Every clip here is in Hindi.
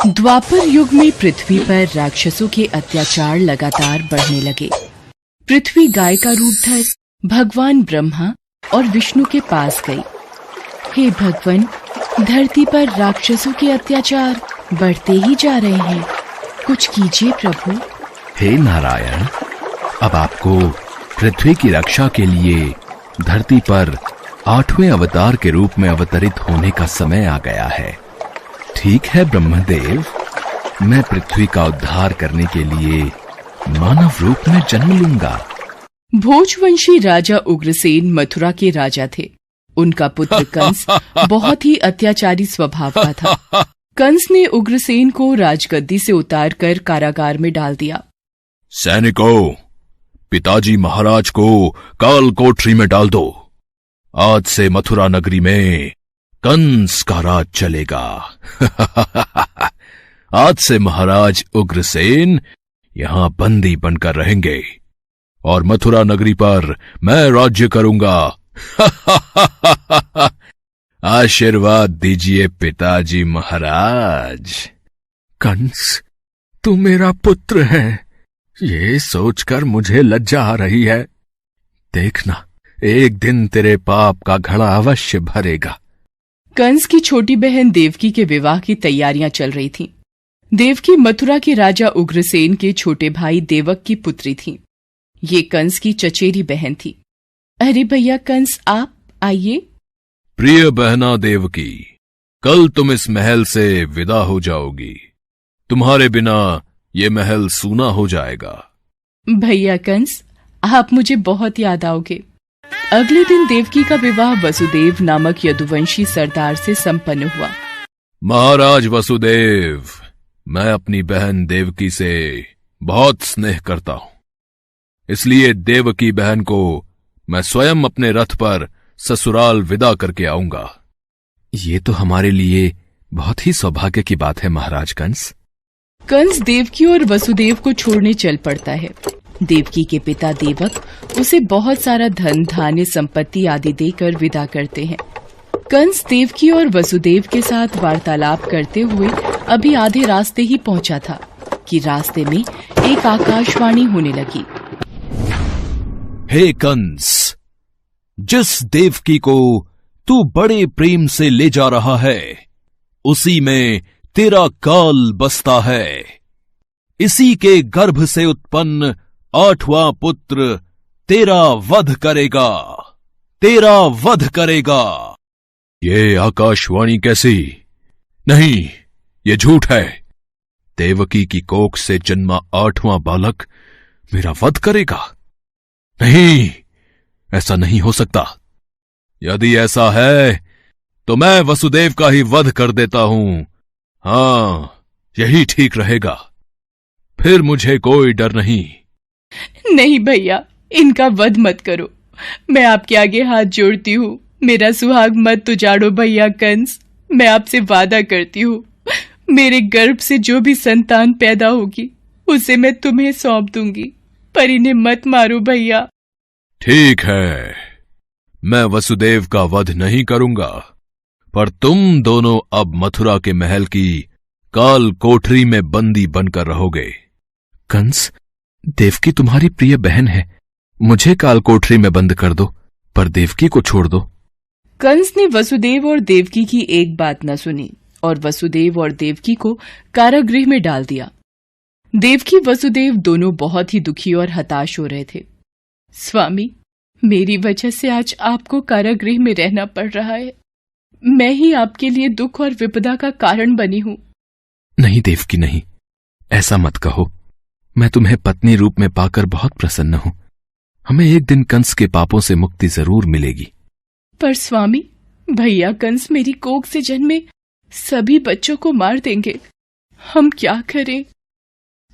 द्वापर युग में पृथ्वी पर राक्षसों के अत्याचार लगातार बढ़ने लगे। पृथ्वी गाय का रूप धर भगवान ब्रह्मा और विष्णु के पास गई। हे भगवान, धरती पर राक्षसों के अत्याचार बढ़ते ही जा रहे हैं, कुछ कीजिए प्रभु। हे नारायण, अब आपको पृथ्वी की रक्षा के लिए धरती पर 8वें अवतार के रूप में अवतरित होने का समय आ गया है। ठीक है ब्रह्मदेव, मैं पृथ्वी का उद्धार करने के लिए मानव रूप में जन्म लूंगा। भोजवंशी राजा उग्रसेन मथुरा के राजा थे। उनका पुत्र कंस बहुत ही अत्याचारी स्वभाव का था। कंस ने उग्रसेन को राजगद्दी से उतारकर कारागार में डाल दिया। सैनिकों, पिताजी महाराज को काल कोठरी में डाल दो। आज से मथुरा नगरी में कंस का राज चलेगा। आज से महाराज उग्रसेन यहां बंदी बनकर रहेंगे और मथुरा नगरी पर मैं राज्य करूंगा। आशीर्वाद दीजिए पिताजी महाराज। कंस, तू मेरा पुत्र है, ये सोचकर मुझे लज्जा आ रही है। देखना, एक दिन तेरे पाप का घड़ा अवश्य भरेगा। कंस की छोटी बहन देवकी के विवाह की तैयारियां चल रही थीं। देवकी मथुरा के राजा उग्रसेन के छोटे भाई देवक की पुत्री थी। ये कंस की चचेरी बहन थी। अरे भैया कंस, आप आइए। प्रिय बहना देवकी, कल तुम इस महल से विदा हो जाओगी। तुम्हारे बिना ये महल सूना हो जाएगा। भैया कंस, आप मुझे बहुत याद आओगे। अगले दिन देवकी का विवाह वसुदेव नामक यदुवंशी सरदार से संपन्न हुआ। महाराज वसुदेव, मैं अपनी बहन देवकी से बहुत स्नेह करता हूं, इसलिए देवकी बहन को मैं स्वयं अपने रथ पर ससुराल विदा करके आऊंगा। ये तो हमारे लिए बहुत ही सौभाग्य की बात है महाराज कंस। कंस देवकी और वसुदेव को छोड़ने चल पड़ता है। देवकी के पिता देवक उसे बहुत सारा धन धान्य संपत्ति आदि देकर विदा करते हैं। कंस देवकी और वसुदेव के साथ वार्तालाप करते हुए अभी आधे रास्ते ही पहुंचा था कि रास्ते में एक आकाशवाणी होने लगी। हे कंस, जिस देवकी को तू बड़े प्रेम से ले जा रहा है, उसी में तेरा काल बसता है। इसी के गर्भ से उत्पन्न 8वां पुत्र तेरा वध करेगा, तेरा वध करेगा। ये आकाशवाणी कैसी? नहीं, ये झूठ है। देवकी की कोख से जन्मा 8वां बालक मेरा वध करेगा? नहीं, ऐसा नहीं हो सकता। यदि ऐसा है तो मैं वसुदेव का ही वध कर देता हूं। हां, यही ठीक रहेगा। फिर मुझे कोई डर नहीं। नहीं भैया, इनका वध मत करो। मैं आपके आगे हाथ जोड़ती हूँ, मेरा सुहाग मत उजाड़ो भैया कंस। मैं आपसे वादा करती हूँ, मेरे गर्भ से जो भी संतान पैदा होगी उसे मैं तुम्हें सौंप दूंगी, पर इन्हें मत मारो भैया। ठीक है, मैं वसुदेव का वध नहीं करूंगा, पर तुम दोनों अब मथुरा के महल की काल कोठरी में बंदी बनकर रहोगे। कंस, देवकी तुम्हारी प्रिय बहन है, मुझे काल कोठरी में बंद कर दो, पर देवकी को छोड़ दो। कंस ने वसुदेव और देवकी की एक बात न सुनी और वसुदेव और देवकी को कारागृह में डाल दिया। देवकी वसुदेव दोनों बहुत ही दुखी और हताश हो रहे थे। स्वामी, मेरी वजह से आज आपको कारागृह में रहना पड़ रहा है। मैं ही आपके लिए दुख और विपदा का कारण बनी हूँ। नहीं देवकी, नहीं, ऐसा मत कहो। मैं तुम्हें पत्नी रूप में पाकर बहुत प्रसन्न हूं। हमें एक दिन कंस के पापों से मुक्ति जरूर मिलेगी। पर स्वामी, भैया कंस मेरी कोख से जन्मे सभी बच्चों को मार देंगे। हम क्या करें?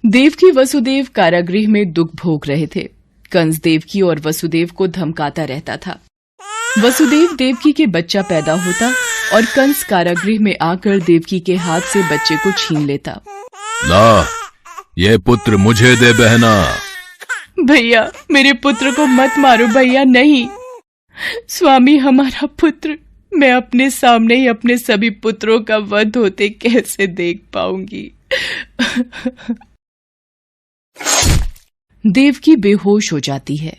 देवकी वसुदेव कारागृह में दुख भोग रहे थे। कंस देवकी और वसुदेव को धमकाता रहता था। वसुदेव देवकी के बच्चा पैदा होता और कंस कारागृह में आकर देवकी के हाथ से बच्चे को छीन लेता। ला, ये पुत्र मुझे दे बहना। भैया, मेरे पुत्र को मत मारो भैया। नहीं स्वामी, हमारा पुत्र मैं अपने सामने ही अपने सभी पुत्रों का वध होते कैसे देख पाऊंगी। देवकी बेहोश हो जाती है।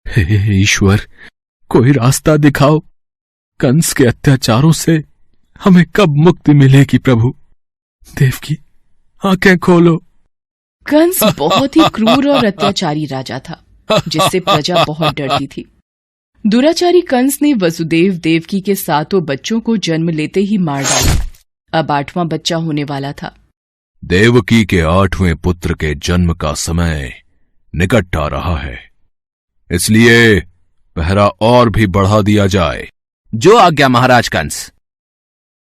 हे ईश्वर, कोई रास्ता दिखाओ। कंस के अत्याचारों से हमें कब मुक्ति मिलेगी प्रभु। देवकी, आंखें खोलो। कंस बहुत ही क्रूर और अत्याचारी राजा था, जिससे प्रजा बहुत डरती थी। दुराचारी कंस ने वसुदेव देवकी के 7 बच्चों को जन्म लेते ही मार डाला। अब 8वां बच्चा होने वाला था। देवकी के 8वें पुत्र के जन्म का समय निकट आ रहा है, इसलिए पहरा और भी बढ़ा दिया जाए। जो आज्ञा महाराज कंस।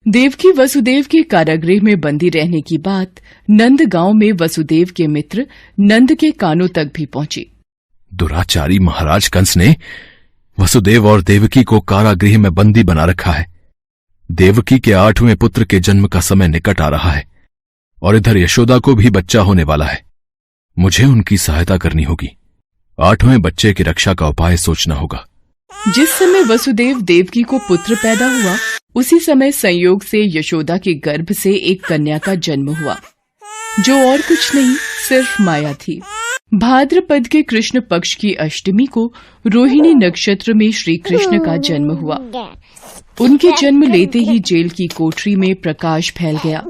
देवकी वसुदेव के कारागृह में बंदी रहने की बात नंद गांव में वसुदेव के मित्र नंद के कानों तक भी पहुंची। दुराचारी महाराज कंस ने वसुदेव और देवकी को कारागृह में बंदी बना रखा है। देवकी के 8वें पुत्र के जन्म का समय निकट आ रहा है और इधर यशोदा को भी बच्चा होने वाला है। मुझे उनकी सहायता करनी होगी। 8वें बच्चे की रक्षा का उपाय सोचना होगा। जिस समय वसुदेव देवकी को पुत्र पैदा हुआ, उसी समय संयोग से यशोदा के गर्भ से एक कन्या का जन्म हुआ, जो और कुछ नहीं सिर्फ माया थी। भाद्रपद के कृष्ण पक्ष की अष्टमी को रोहिणी नक्षत्र में श्री कृष्ण का जन्म हुआ। उनके जन्म लेते ही जेल की कोठरी में प्रकाश फैल गया।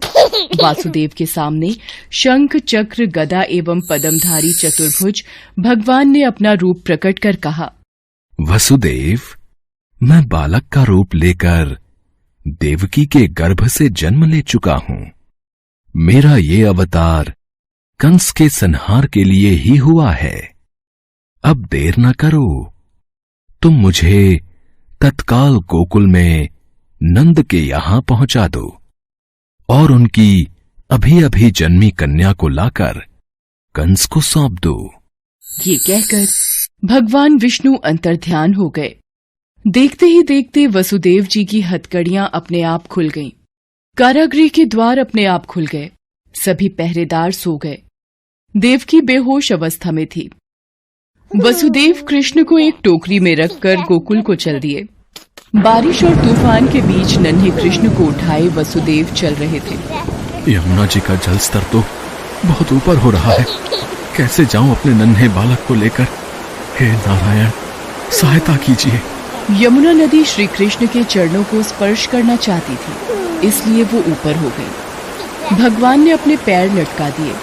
वासुदेव के सामने शंख चक्र गदा एवं पद्मधारी चतुर्भुज भगवान ने अपना रूप प्रकट कर कहा, वसुदेव, मैं बालक का रूप लेकर देवकी के गर्भ से जन्म ले चुका हूं। मेरा ये अवतार कंस के संहार के लिए ही हुआ है। अब देर न करो, तुम मुझे तत्काल गोकुल में नंद के यहां पहुंचा दो और उनकी अभी अभी जन्मी कन्या को लाकर कंस को सौंप दो। ये कहकर भगवान विष्णु अंतर्ध्यान हो गए। देखते ही देखते वसुदेव जी की हथकड़ियां अपने आप खुल गईं। कारागृह के द्वार अपने आप खुल गए। सभी पहरेदार सो गए। देवकी बेहोश अवस्था में थी। वसुदेव कृष्ण को एक टोकरी में रखकर गोकुल को चल दिए। बारिश और तूफान के बीच नन्हे कृष्ण को उठाए वसुदेव चल रहे थे। यमुना जी का जल स्तर तो बहुत ऊपर हो रहा है। कैसे जाऊं अपने नन्हे बालक को लेकर? हे नारायण, सहायता कीजिए। यमुना नदी श्री कृष्ण के चरणों को स्पर्श करना चाहती थी, इसलिए वो ऊपर हो गई। भगवान ने अपने पैर लटका दिए।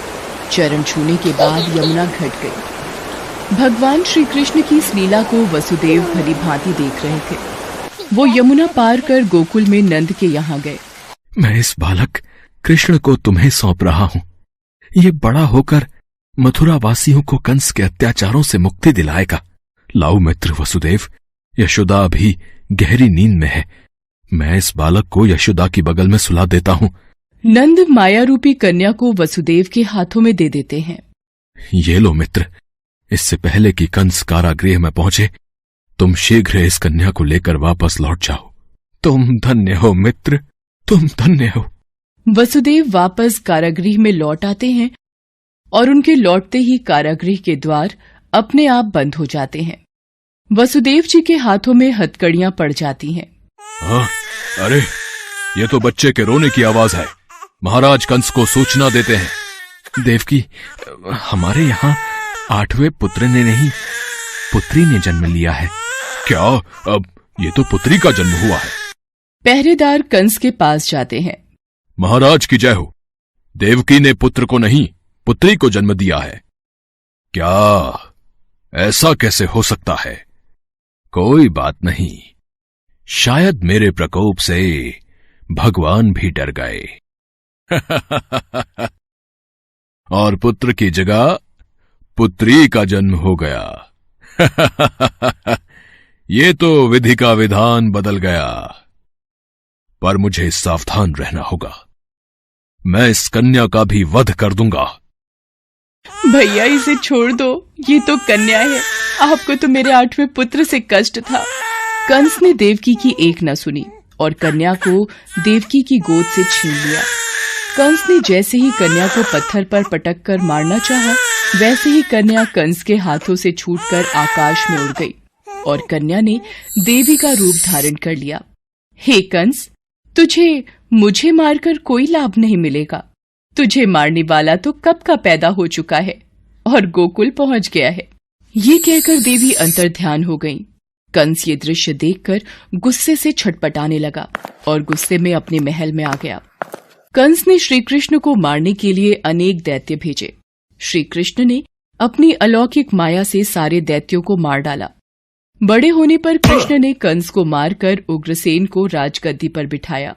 चरण छूने के बाद यमुना घट गई। भगवान श्री कृष्ण की इस लीला को वसुदेव भली भांति देख रहे थे। वो यमुना पार कर गोकुल में नंद के यहाँ गए। मैं इस बालक कृष्ण को तुम्हें सौंप रहा हूं। ये बड़ा होकर मथुरा वासियों को कंस के अत्याचारों से मुक्ति दिलाएगा। लाओ मित्र वसुदेव, यशोदा अभी गहरी नींद में है। मैं इस बालक को यशोदा की बगल में सुला देता हूं। नंद माया रूपी कन्या को वसुदेव के हाथों में दे देते हैं। ये लो मित्र, इससे पहले कि कंस कारागृह में पहुंचे, तुम शीघ्र इस कन्या को लेकर वापस लौट जाओ। तुम धन्य हो मित्र, तुम धन्य हो। वसुदेव वापस कारागृह में लौट आते हैं और उनके लौटते ही कारागृह के द्वार अपने आप बंद हो जाते हैं। वसुदेव जी के हाथों में हथकड़ियां पड़ जाती हैं। हाँ, अरे ये तो बच्चे के रोने की आवाज है। महाराज कंस को सूचना देते हैं। देवकी, हमारे यहाँ 8वें पुत्र ने नहीं, पुत्री ने जन्म लिया है। क्या? अब ये तो पुत्री का जन्म हुआ है। पहरेदार कंस के पास जाते हैं। महाराज की जय हो। देवकी ने पुत्र को नहीं, पुत्री को जन्म दिया है। क्या? ऐसा कैसे हो सकता है? कोई बात नहीं, शायद मेरे प्रकोप से भगवान भी डर गए और पुत्र की जगह पुत्री का जन्म हो गया। ये तो विधि का विधान बदल गया, पर मुझे सावधान रहना होगा। मैं इस कन्या का भी वध कर दूंगा। भैया, इसे छोड़ दो, ये तो कन्या है। आपको तो मेरे 8वें पुत्र से कष्ट था। कंस ने देवकी की एक न सुनी और कन्या को देवकी की गोद से छीन लिया। कंस ने जैसे ही कन्या को पत्थर पर पटक कर मारना चाहा, वैसे ही कन्या कंस के हाथों से छूटकर आकाश में उड़ गई और कन्या ने देवी का रूप धारण कर लिया। हे कंस, तुझे मुझे मारकर कोई लाभ नहीं मिलेगा। तुझे मारने वाला तो कब का पैदा हो चुका है और गोकुल पहुंच गया है। ये कहकर देवी अंतर्ध्यान हो गईं। कंस ये दृश्य देखकर गुस्से से छटपटाने लगा और गुस्से में अपने महल में आ गया। कंस ने श्री कृष्ण को मारने के लिए अनेक दैत्य भेजे। श्री कृष्ण ने अपनी अलौकिक माया से सारे दैत्यों को मार डाला। बड़े होने पर कृष्ण ने कंस को मारकर उग्रसेन को राजगद्दी पर बिठाया।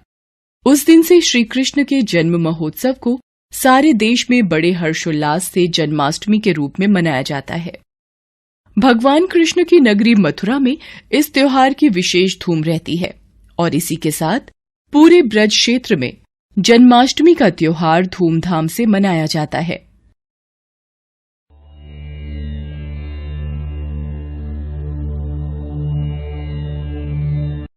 उस दिन से श्री कृष्ण के जन्म महोत्सव को सारे देश में बड़े हर्षोल्लास से जन्माष्टमी के रूप में मनाया जाता है। भगवान कृष्ण की नगरी मथुरा में इस त्योहार की विशेष धूम रहती है और इसी के साथ पूरे ब्रज क्षेत्र में जन्माष्टमी का त्योहार धूमधाम से मनाया जाता है।